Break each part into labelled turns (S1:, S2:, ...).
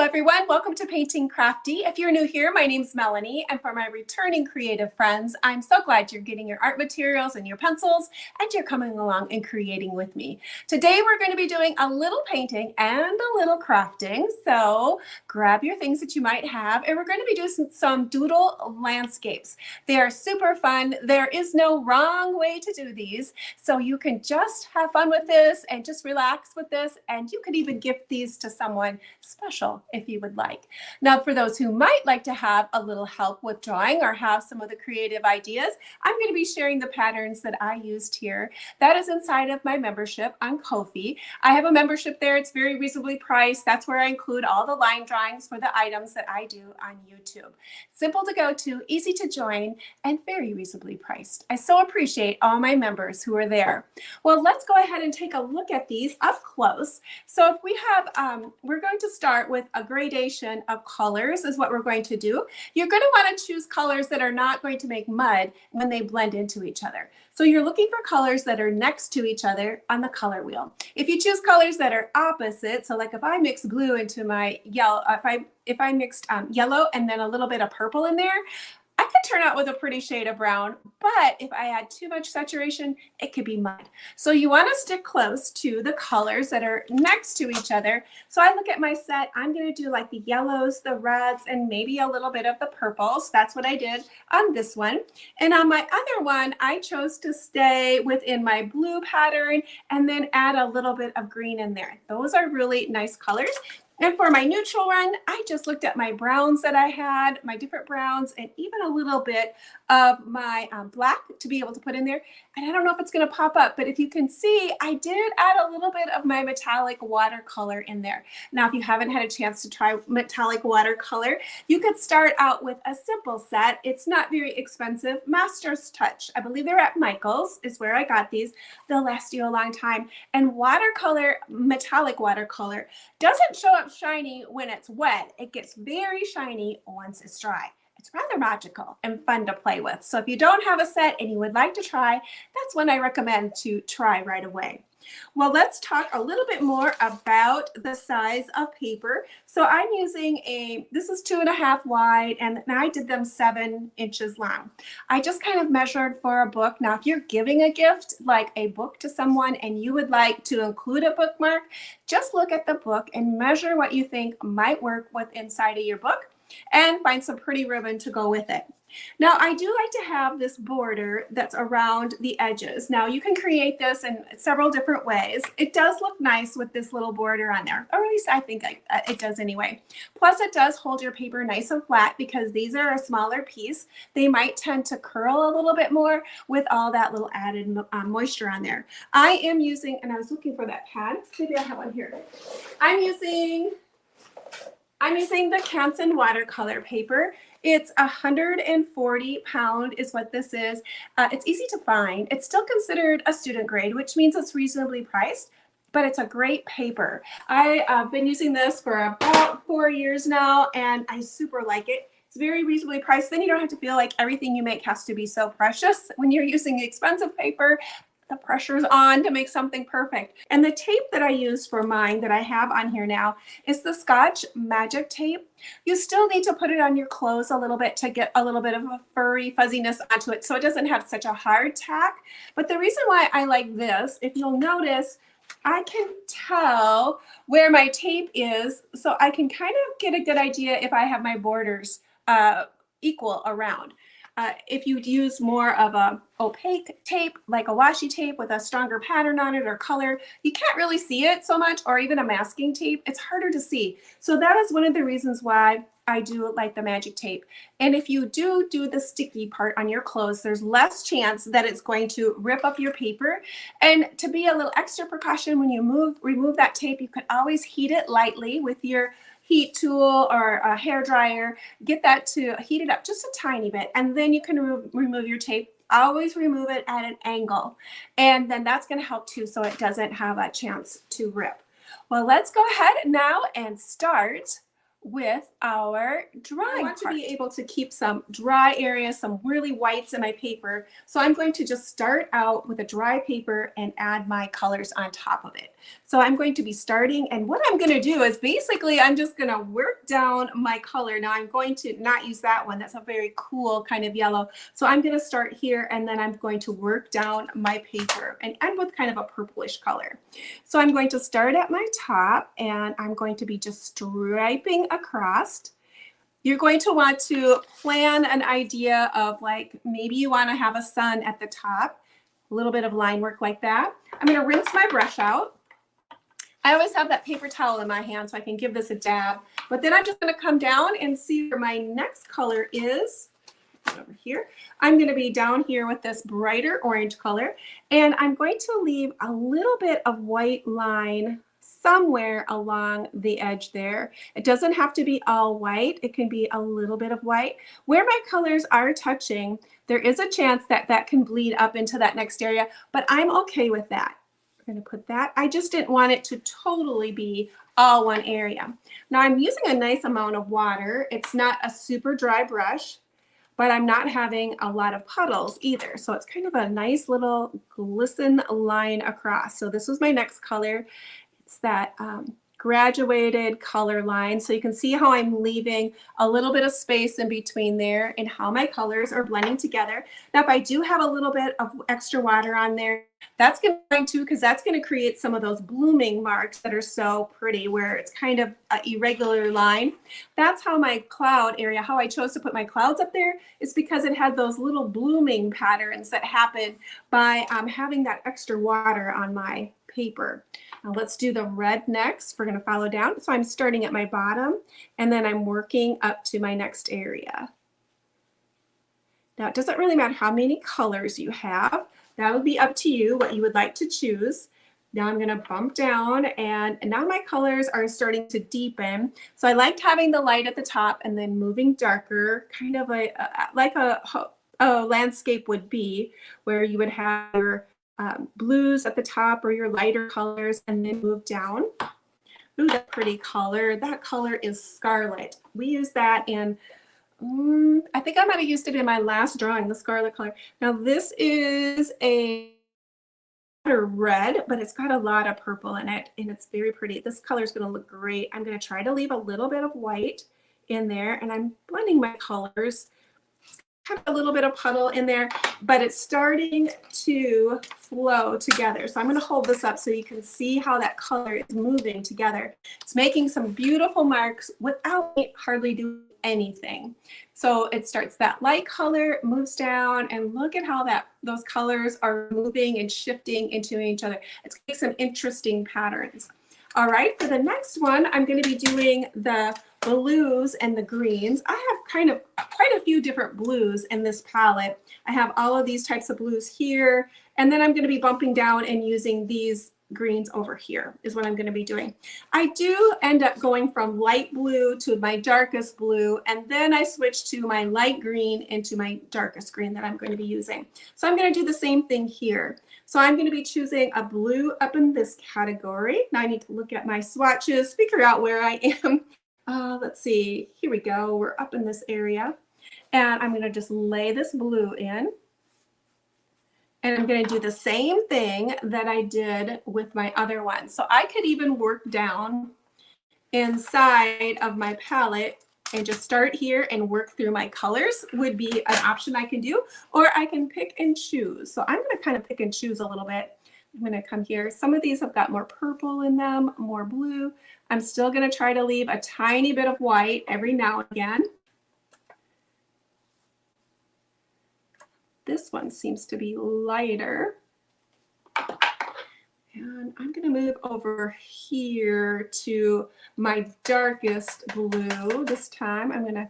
S1: everyone, welcome to Painting Crafty. If you're new here, my name's Melanie, and for my returning creative friends, I'm so glad you're getting your art materials and your pencils and you're coming along and creating with me. Today we're going to be doing a little painting and a little crafting, so grab your things that you might have, and we're going to be doing some doodle landscapes. They are super fun. There is no wrong way to do these, so you can just have fun with this and just relax with this, and you could even gift these to someone special if you would like. Now, for those who might like to have a little help with drawing or have some of the creative ideas, I'm going to be sharing the patterns that I used here. That is inside of my membership on Ko-fi. I have a membership there. It's very reasonably priced. That's where I include all the line drawings for the items that I do on YouTube. Simple to go to, easy to join, and very reasonably priced. I so appreciate all my members who are there. Well, let's go ahead and take a look at these up close. So if we have, we're going to start with a gradation of colors is what we're going to do. You're going to want to choose colors that are not going to make mud when they blend into each other. So you're looking for colors that are next to each other on the color wheel. If you choose colors that are opposite, so like if I mix blue into my yellow, if I mixed yellow and then a little bit of purple in there, I could turn out with a pretty shade of brown, but if I add too much saturation, it could be mud. So you want to stick close to the colors that are next to each other. So I look at my set, I'm going to do like the yellows, the reds, and maybe a little bit of the purples. That's what I did on this one. And on my other one, I chose to stay within my blue pattern and then add a little bit of green in there. Those are really nice colors. And for my neutral run, I just looked at my browns that I had, my different browns, and even a little bit of my black to be able to put in there. And I don't know if it's going to pop up, but if you can see, I did add a little bit of my metallic watercolor in there. Now, if you haven't had a chance to try metallic watercolor, you could start out with a simple set. It's not very expensive. Master's Touch. I believe they're at Michael's is where I got these. They'll last you a long time. And watercolor, metallic watercolor, doesn't show up shiny when it's wet. It gets very shiny once it's dry. It's rather magical and fun to play with. So if you don't have a set and you would like to try, that's one I recommend to try right away. Well, let's talk a little bit more about the size of paper. So I'm using this is 2.5 wide, and I did them 7 inches long. I just kind of measured for a book. Now, if you're giving a gift like a book to someone and you would like to include a bookmark, just look at the book and measure what you think might work with inside of your book and find some pretty ribbon to go with it. Now, I do like to have this border that's around the edges. Now, you can create this in several different ways. It does look nice with this little border on there, or at least I think it does anyway. Plus, it does hold your paper nice and flat because these are a smaller piece. They might tend to curl a little bit more with all that little added moisture on there. I am using, and I was looking for that pad. Maybe I have one here. I'm using the Canson watercolor paper. It's 140 pound is what this is. It's easy to find. It's still considered a student grade, which means it's reasonably priced, but it's a great paper. I've been using this for about 4 years now, and I super like it. It's very reasonably priced. Then you don't have to feel like everything you make has to be so precious. When you're using expensive paper, the pressure's on to make something perfect. And the tape that I use for mine that I have on here now is the Scotch Magic tape. You still need to put it on your clothes a little bit to get a little bit of a furry fuzziness onto it so it doesn't have such a hard tack. But the reason why I like this, if you'll notice, I can tell where my tape is, so I can kind of get a good idea if I have my borders equal around. If you'd use more of a opaque tape, like a washi tape with a stronger pattern on it or color, you can't really see it so much, or even a masking tape, it's harder to see. So that is one of the reasons why I do like the magic tape. And if you do the sticky part on your clothes, there's less chance that it's going to rip up your paper. And to be a little extra precaution when you remove that tape, you could always heat it lightly with your heat tool or a hair dryer. Get that to heat it up just a tiny bit, and then you can remove your tape. Always remove it at an angle, and then that's going to help too, so it doesn't have a chance to rip. Well, let's go ahead now and start with our drawing. I want to be able to keep some dry areas, some really whites in my paper. So I'm going to just start out with a dry paper and add my colors on top of it. So I'm going to be starting, and what I'm going to do is basically I'm just going to work down my color. Now I'm going to not use that one. That's a very cool kind of yellow. So I'm going to start here, and then I'm going to work down my paper and end with kind of a purplish color. So I'm going to start at my top, and I'm going to be just striping across. You're going to want to plan an idea of, like, maybe you want to have a sun at the top, a little bit of line work like that. I'm going to rinse my brush out. I always have that paper towel in my hand so I can give this a dab, but then I'm just going to come down and see where my next color is. Over here, I'm going to be down here with this brighter orange color, and I'm going to leave a little bit of white line somewhere along the edge there. It doesn't have to be all white. It can be a little bit of white. Where my colors are touching, there is a chance that that can bleed up into that next area, but I'm okay with that. We're going to put that. I just didn't want it to totally be all one area. Now I'm using a nice amount of water. It's not a super dry brush, but I'm not having a lot of puddles either. So it's kind of a nice little glisten line across. So this was my next color. It's that graduated color line. So you can see how I'm leaving a little bit of space in between there and how my colors are blending together. Now, if I do have a little bit of extra water on there, that's going to, because that's going to create some of those blooming marks that are so pretty, where it's kind of an irregular line. That's how my cloud area, how I chose to put my clouds up there, is because it had those little blooming patterns that happen by having that extra water on my paper. Now let's do the red next. We're going to follow down. So I'm starting at my bottom, and then I'm working up to my next area. Now it doesn't really matter how many colors you have. That would be up to you, what you would like to choose. Now I'm going to bump down, and now my colors are starting to deepen. So I liked having the light at the top and then moving darker, kind of like a landscape would be, where you would have your blues at the top or your lighter colors and then move down. Ooh, that pretty color. That color is scarlet. We use that in, I think I might have used it in my last drawing, the scarlet color. Now this is a red, but it's got a lot of purple in it, and it's very pretty. This color is going to look great. I'm going to try to leave a little bit of white in there, and I'm blending my colors. Have a little bit of puddle in there, but it's starting to flow together. So I'm going to hold this up so you can see how that color is moving together. It's making some beautiful marks without me hardly doing anything. So it starts that light color, moves down, and look at how those colors are moving and shifting into each other. It's making some interesting patterns. All right, for the next one, I'm going to be doing the blues and the greens. I have kind of quite a few different blues in this palette. I have all of these types of blues here, and then I'm going to be bumping down and using these greens over here is what I'm going to be doing. I do end up going from light blue to my darkest blue, and then I switch to my light green into my darkest green that I'm going to be using. So I'm going to do the same thing here. So I'm going to be choosing a blue up in this category. Now I need to look at my swatches, figure out where I am. Let's see, here we go. We're up in this area, and I'm going to just lay this blue in. And I'm going to do the same thing that I did with my other one. So I could even work down inside of my palette and just start here and work through my colors would be an option I can do, or I can pick and choose. So I'm going to kind of pick and choose a little bit. I'm going to come here. Some of these have got more purple in them, more blue. I'm still going to try to leave a tiny bit of white every now and again. This one seems to be lighter. And I'm going to move over here to my darkest blue. This time I'm going to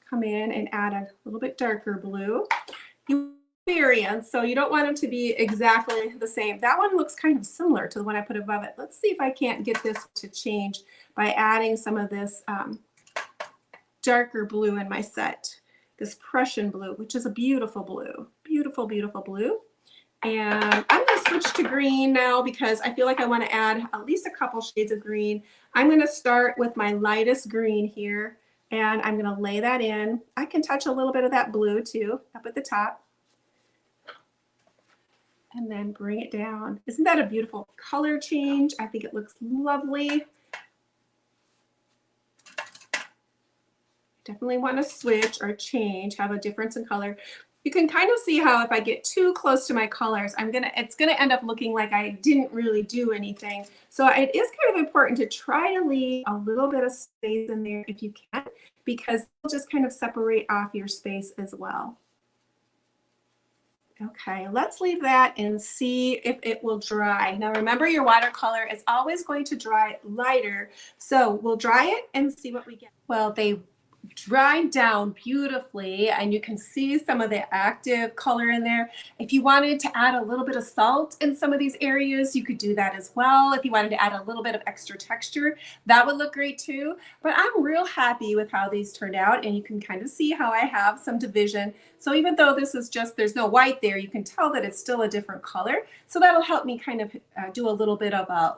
S1: come in and add a little bit darker blue. You variance, so you don't want them to be exactly the same. That one looks kind of similar to the one I put above it. Let's see if I can't get this to change by adding some of this darker blue in my set. This Prussian blue, which is a beautiful blue. Beautiful, beautiful blue. And I'm going to switch to green now because I feel like I want to add at least a couple shades of green. I'm going to start with my lightest green here, and I'm going to lay that in. I can touch a little bit of that blue too up at the top. and then bring it down. Isn't that a beautiful color change? I think it looks lovely. Definitely want to switch or change, have a difference in color. You can kind of see how if I get too close to my colors, it's gonna end up looking like I didn't really do anything. So it is kind of important to try to leave a little bit of space in there if you can, because it'll just kind of separate off your space as well. Okay, let's leave that and see if it will dry. Now remember, your watercolor is always going to dry lighter. So we'll dry it and see what we get. Well, they dried down beautifully, and you can see some of the active color in there. If you wanted to add a little bit of salt in some of these areas, you could do that as well. If you wanted to add a little bit of extra texture, that would look great too. But I'm real happy with how these turned out, and you can kind of see how I have some division. So even though this is just, there's no white there, you can tell that it's still a different color. So that'll help me kind of do a little bit of a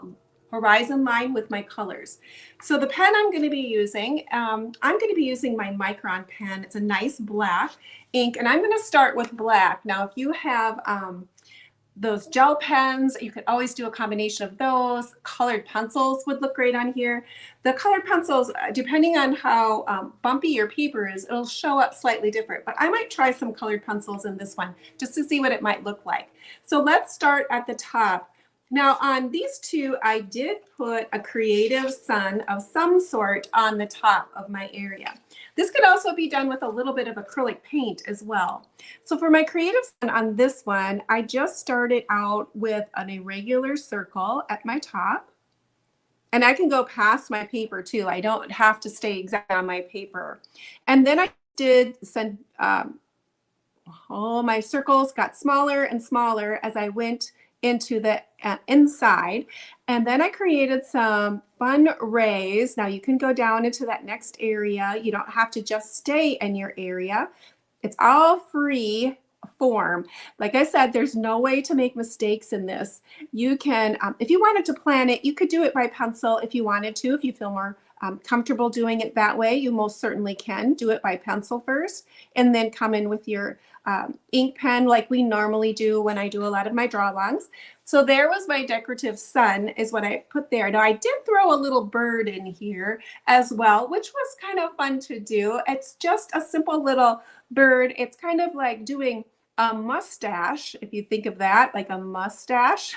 S1: horizon line with my colors. So the pen I'm going to be using, I'm going to be using my Micron pen. It's a nice black ink, and I'm going to start with black. Now, if you have those gel pens, you could always do a combination of those. Colored pencils would look great on here. The colored pencils, depending on how bumpy your paper is, it'll show up slightly different, but I might try some colored pencils in this one just to see what it might look like. So let's start at the top. Now on these two, I did put a creative sun of some sort on the top of my area. This could also be done with a little bit of acrylic paint as well. So for my creative sun on this one, I just started out with an irregular circle at my top. And I can go past my paper too. I don't have to stay exactly on my paper. And then I did send, my circles got smaller and smaller as I went into the inside. And then I created some fun rays. Now you can go down into that next area. You don't have to just stay in your area. It's all free form. Like I said, there's no way to make mistakes in this. You can, if you wanted to plan it, you could do it by pencil if you wanted to. If you feel more comfortable doing it that way, you most certainly can do it by pencil first, and then come in with your ink pen like we normally do when I do a lot of my draw-alongs. So there was my decorative sun is what I put there. Now I did throw a little bird in here as well, which was kind of fun to do. It's just a simple little bird. It's kind of like doing a mustache, if you think of that, like a mustache.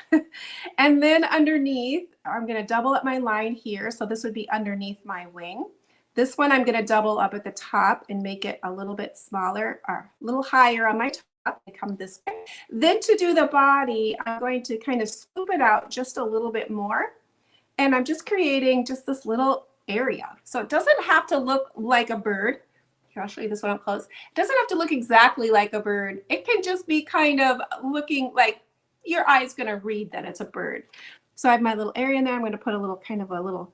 S1: And then underneath, I'm going to double up my line here. So this would be underneath my wing. This one I'm going to double up at the top and make it a little bit smaller or a little higher on my top and come this way. Then to do the body, I'm going to kind of scoop it out just a little bit more. And I'm just creating just this little area. So it doesn't have to look like a bird. Here, I'll show you this one up close. It doesn't have to look exactly like a bird. It can just be kind of looking like your eye's going to read that it's a bird. So I have my little area in there. I'm going to put a little kind of a little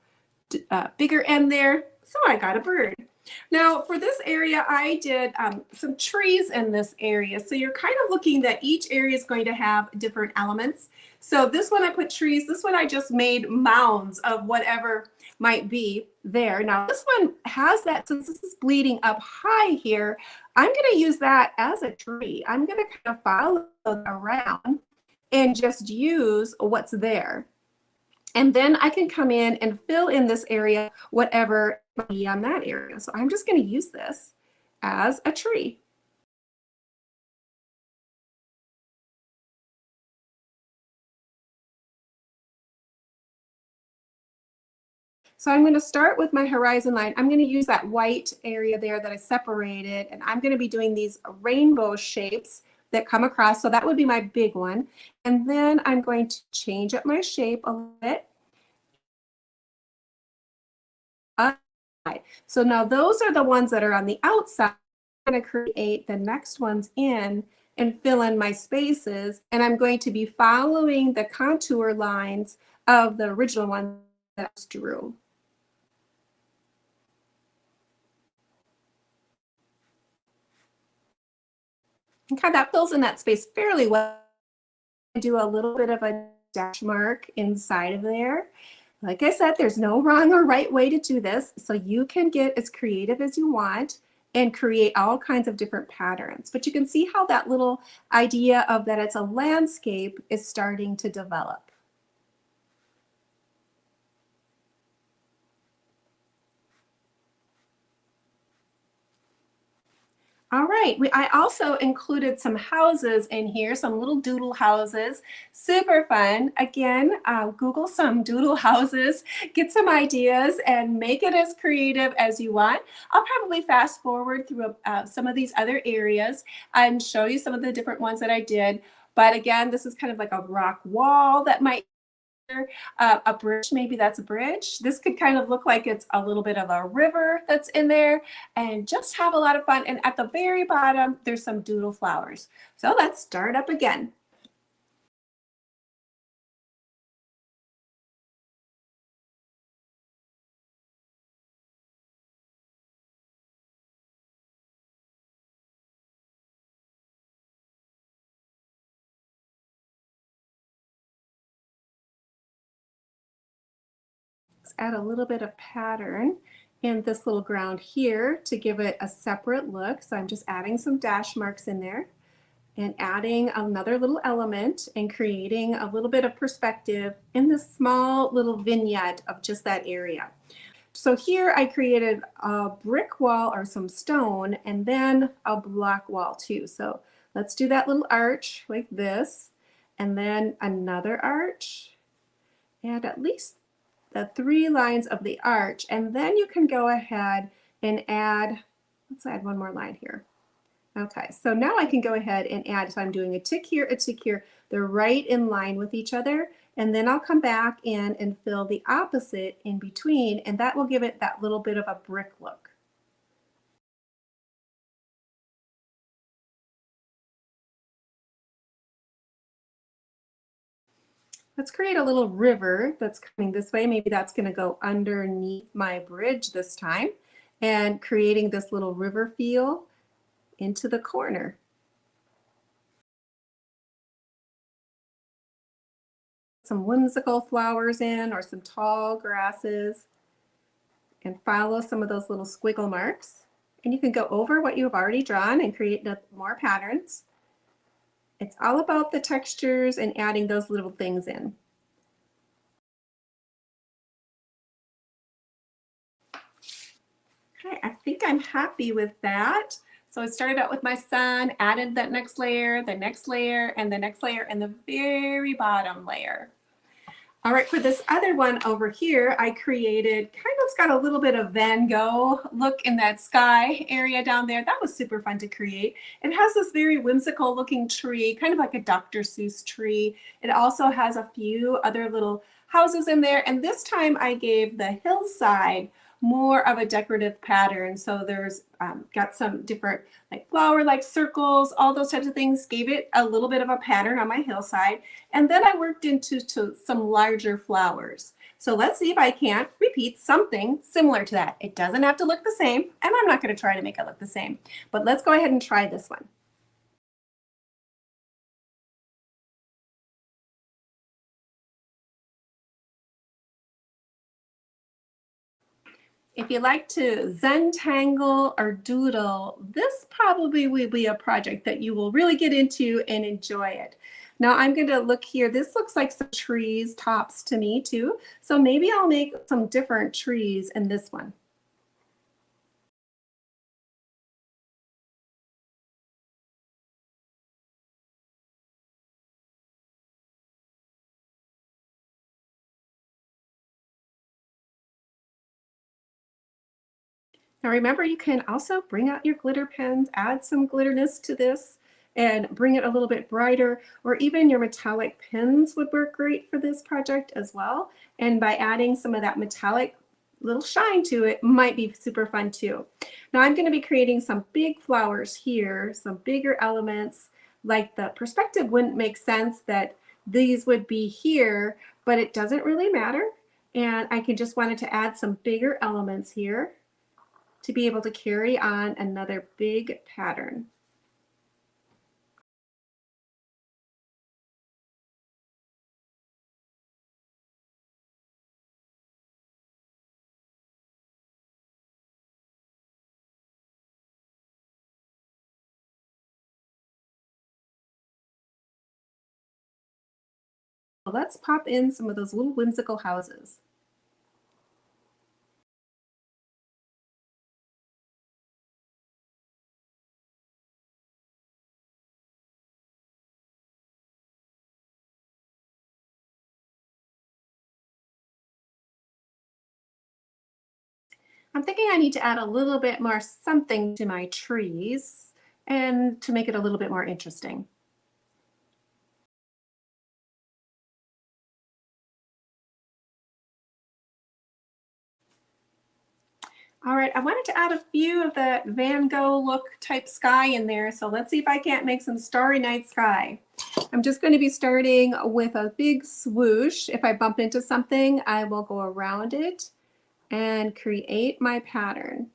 S1: bigger end there. So I got a bird. Now for this area, I did some trees in this area. So you're kind of looking that each area is going to have different elements. So this one I put trees. This one I just made mounds of whatever might be there. Now this one has that, since this is bleeding up high here, I'm going to use that as a tree. I'm going to kind of follow around and just use what's there. And then I can come in and fill in this area, whatever might be on that area. So I'm just going to use this as a tree. So I'm going to start with my horizon line. I'm going to use that white area there that I separated, and I'm going to be doing these rainbow shapes that come across. So that would be my big one. And then I'm going to change up my shape a little bit. So now those are the ones that are on the outside. I'm going to create the next ones in and fill in my spaces. And I'm going to be following the contour lines of the original one that I drew. Okay, that fills in that space fairly well. I do a little bit of a dash mark inside of there. Like I said, there's no wrong or right way to do this, so you can get as creative as you want and create all kinds of different patterns. But you can see how that little idea of that it's a landscape is starting to develop. All right, I also included some houses in here, some little doodle houses. Super fun. Again, Google some doodle houses, get some ideas, and make it as creative as you want. I'll probably fast forward through some of these other areas and show you some of the different ones that I did. But again, this is kind of like a rock wall that might a bridge, maybe that's a bridge. This could kind of look like it's a little bit of a river that's in there, and just have a lot of fun. And at the very bottom, there's some doodle flowers. So let's start up again. Let's add a little bit of pattern in this little ground here to give it a separate look. So I'm just adding some dash marks in there and adding another little element and creating a little bit of perspective in this small little vignette of just that area. So here I created a brick wall or some stone and then a block wall too. So let's do that little arch like this, and then another arch, and at least the 3 lines of the arch. And then you can go ahead and add, let's add one more line here. Okay, so now I can go ahead and add, so I'm doing a tick here, a tick here. They're right in line with each other. And then I'll come back in and fill the opposite in between, and that will give it that little bit of a brick look. Let's create a little river that's coming this way. Maybe that's going to go underneath my bridge this time, and creating this little river feel into the corner. Some whimsical flowers in, or some tall grasses, and follow some of those little squiggle marks. And you can go over what you've already drawn and create more patterns. It's all about the textures and adding those little things in. Okay, I think I'm happy with that. So I started out with my sun, added that next layer, the next layer, and the next layer, and the very bottom layer. All right, for this other one over here, I created, kind of's got a little bit of Van Gogh look in that sky area down there. That was super fun to create. It has this very whimsical looking tree, kind of like a Dr. Seuss tree. It also has a few other little houses in there. And this time I gave the hillside more of a decorative pattern. So there's got some different like flower-like circles, all those types of things, gave it a little bit of a pattern on my hillside. And then I worked into some larger flowers. So let's see if I can't repeat something similar to that. It doesn't have to look the same, and I'm not going to try to make it look the same. But let's go ahead and try this one. If you like to Zentangle or doodle, this probably will be a project that you will really get into and enjoy it. Now I'm going to look here. This looks like some trees tops to me too. So maybe I'll make some different trees in this one. Now remember, you can also bring out your glitter pens, add some glitterness to this, and bring it a little bit brighter, or even your metallic pens would work great for this project as well. And by adding some of that metallic little shine to it might be super fun too. Now I'm going to be creating some big flowers here, some bigger elements. Like the perspective wouldn't make sense that these would be here, but it doesn't really matter. And I can just wanted to add some bigger elements here to be able to carry on another big pattern. let's pop in some of those little whimsical houses. I'm thinking I need to add a little bit more something to my trees and to make it a little bit more interesting. All right, I wanted to add a few of that Van Gogh look type sky in there. So let's see if I can't make some starry night sky. I'm just going to be starting with a big swoosh. If I bump into something, I will go around it and create my pattern.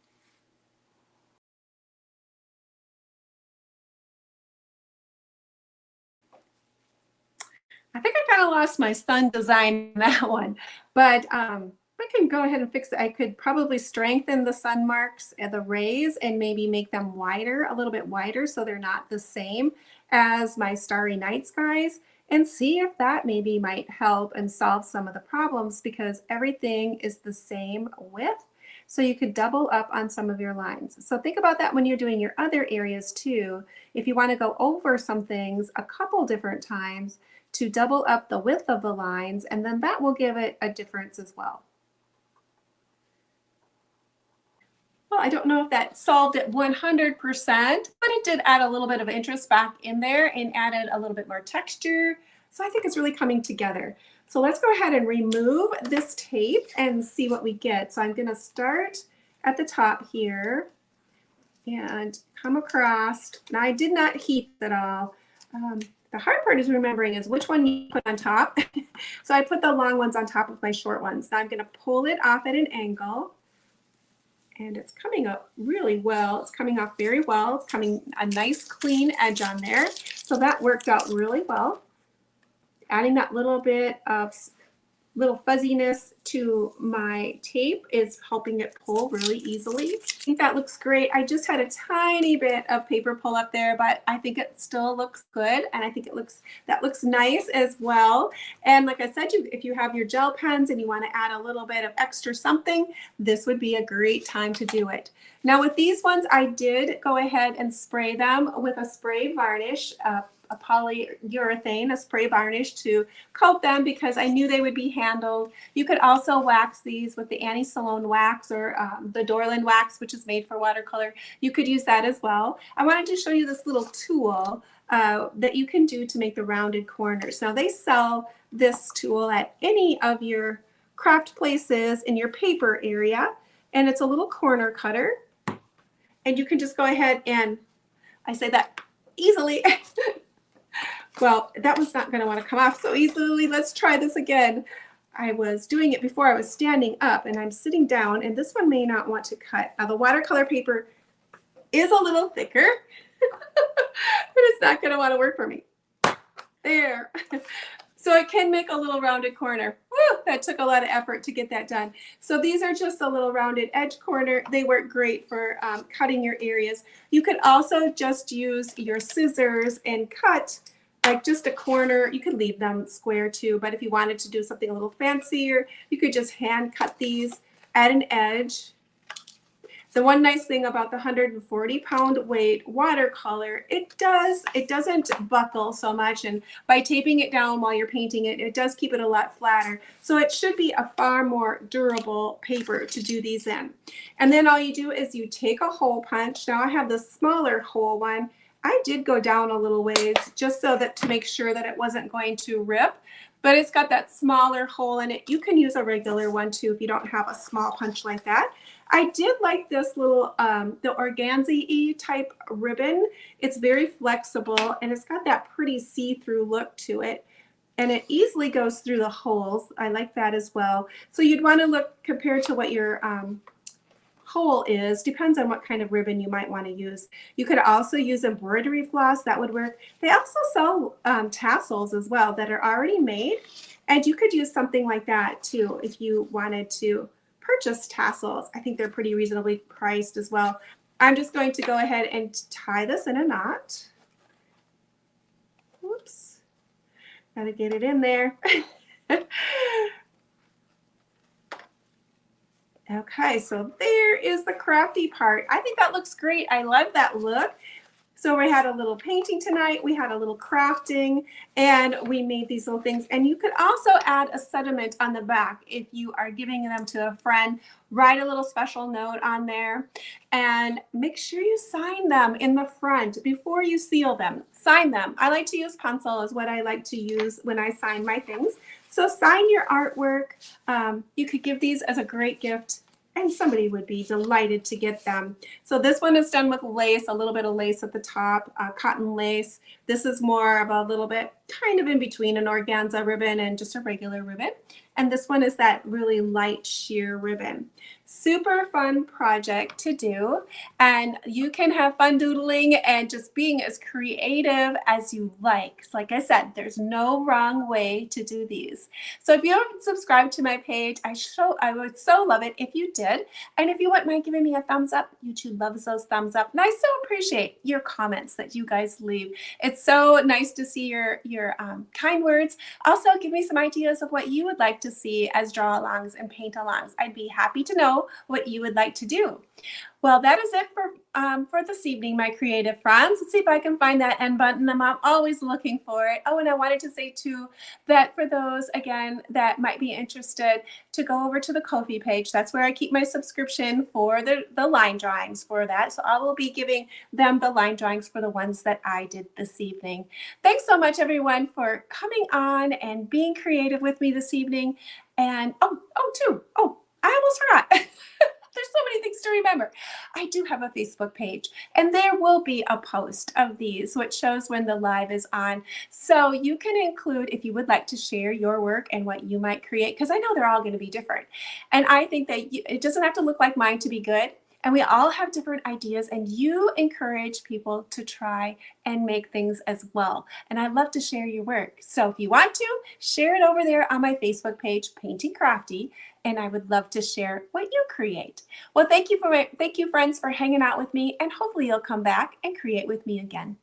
S1: I think I kind of lost my sun design in that one, but I can go ahead and fix it. I could probably strengthen the sun marks and the rays and maybe make them wider, a little bit wider, so they're not the same as my starry night skies, and see if that maybe might help and solve some of the problems because everything is the same width. So you could double up on some of your lines. So think about that when you're doing your other areas too. If you want to go over some things a couple different times, to double up the width of the lines, and then that will give it a difference as well. Well, I don't know if that solved it 100%, but it did add a little bit of interest back in there and added a little bit more texture. So I think it's really coming together. So let's go ahead and remove this tape and see what we get. So I'm going to start at the top here and come across. Now I did not heat at all. The hard part is remembering is which one you put on top. So I put the long ones on top of my short ones. Now I'm going to pull it off at an angle. And it's coming up really well. It's coming off very well. It's coming a nice clean edge on there. So that worked out really well. Adding that little bit of little fuzziness to my tape is helping it pull really easily. I think that looks great. I just had a tiny bit of paper pull up there, but I think it still looks good, and I think that looks nice as well. And like I said, if you have your gel pens and you want to add a little bit of extra something, this would be a great time to do it. Now with these ones, I did go ahead and spray them with a spray varnish, a polyurethane, a spray varnish to coat them because I knew they would be handled. You could also wax these with the Annie Salone wax or the Doodle wax, which is made for watercolor. You could use that as well. I wanted to show you this little tool that you can do to make the rounded corners. Now they sell this tool at any of your craft places in your paper area, and it's a little corner cutter, and you can just go ahead and, I say that easily. Well, that one's not going to want to come off so easily. Let's try this again. I was doing it before I was standing up, and I'm sitting down, and this one may not want to cut. Now, the watercolor paper is a little thicker, but it's not going to want to work for me. There. So it can make a little rounded corner. Woo, that took a lot of effort to get that done. So these are just a little rounded edge corner. They work great for cutting your areas. You could also just use your scissors and cut like just a corner. You could leave them square too, but if you wanted to do something a little fancier, you could just hand cut these at an edge. The one nice thing about the 140-pound weight watercolor, it doesn't buckle so much, and by taping it down while you're painting it, it does keep it a lot flatter. So it should be a far more durable paper to do these in. And then all you do is you take a hole punch. Now I have the smaller hole one. I did go down a little ways just so that to make sure that it wasn't going to rip, but it's got that smaller hole in it. You can use a regular one too if you don't have a small punch like that. I did like this little, the organza-y type ribbon. It's very flexible and it's got that pretty see-through look to it. And it easily goes through the holes. I like that as well. So you'd want to look compared to what your hole is. Depends on what kind of ribbon you might want to use. You could also use embroidery floss. That would work. They also sell tassels as well that are already made. And you could use something like that too if you wanted to purchase tassels. I think they're pretty reasonably priced as well. I'm just going to go ahead and tie this in a knot. Whoops. Gotta get it in there. Okay, so there is the crafty part. I think that looks great. I love that look. So we had a little painting tonight, we had a little crafting, and we made these little things. And you could also add a sentiment on the back if you are giving them to a friend. Write a little special note on there and make sure you sign them in the front before you seal them. Sign them. I like to use pencil is what I like to use when I sign my things. So sign your artwork. You could give these as a great gift, and somebody would be delighted to get them. So this one is done with lace, a little bit of lace at the top, cotton lace. This is more of a little bit kind of in between an organza ribbon and just a regular ribbon. And this one is that really light sheer ribbon. Super fun project to do. And you can have fun doodling and just being as creative as you like. So like I said, there's no wrong way to do these. So if you haven't subscribed to my page, I would so love it if you did. And if you wouldn't mind giving me a thumbs up, YouTube loves those thumbs up. And I so appreciate your comments that you guys leave. It's so nice to see your kind words. Also, give me some ideas of what you would like to see as draw alongs and paint alongs. I'd be happy to know what you would like to do. Well, that is it for this evening, my creative friends. Let's see if I can find that end button. I'm always looking for it. Oh, and I wanted to say too that for those, again, that might be interested to go over to the Ko-fi page. That's where I keep my subscription for the line drawings for that. So I will be giving them the line drawings for the ones that I did this evening. Thanks so much, everyone, for coming on and being creative with me this evening. And I almost forgot. There's so many things to remember. I do have a Facebook page, and there will be a post of these, which shows when the live is on. So you can include, if you would like to share your work and what you might create, because I know they're all going to be different. And I think that it doesn't have to look like mine to be good. And we all have different ideas, and you encourage people to try and make things as well. And I love to share your work. So if you want to, share it over there on my Facebook page, Painting Crafty, and I would love to share what you create. Well, thank you friends for hanging out with me, and hopefully you'll come back and create with me again.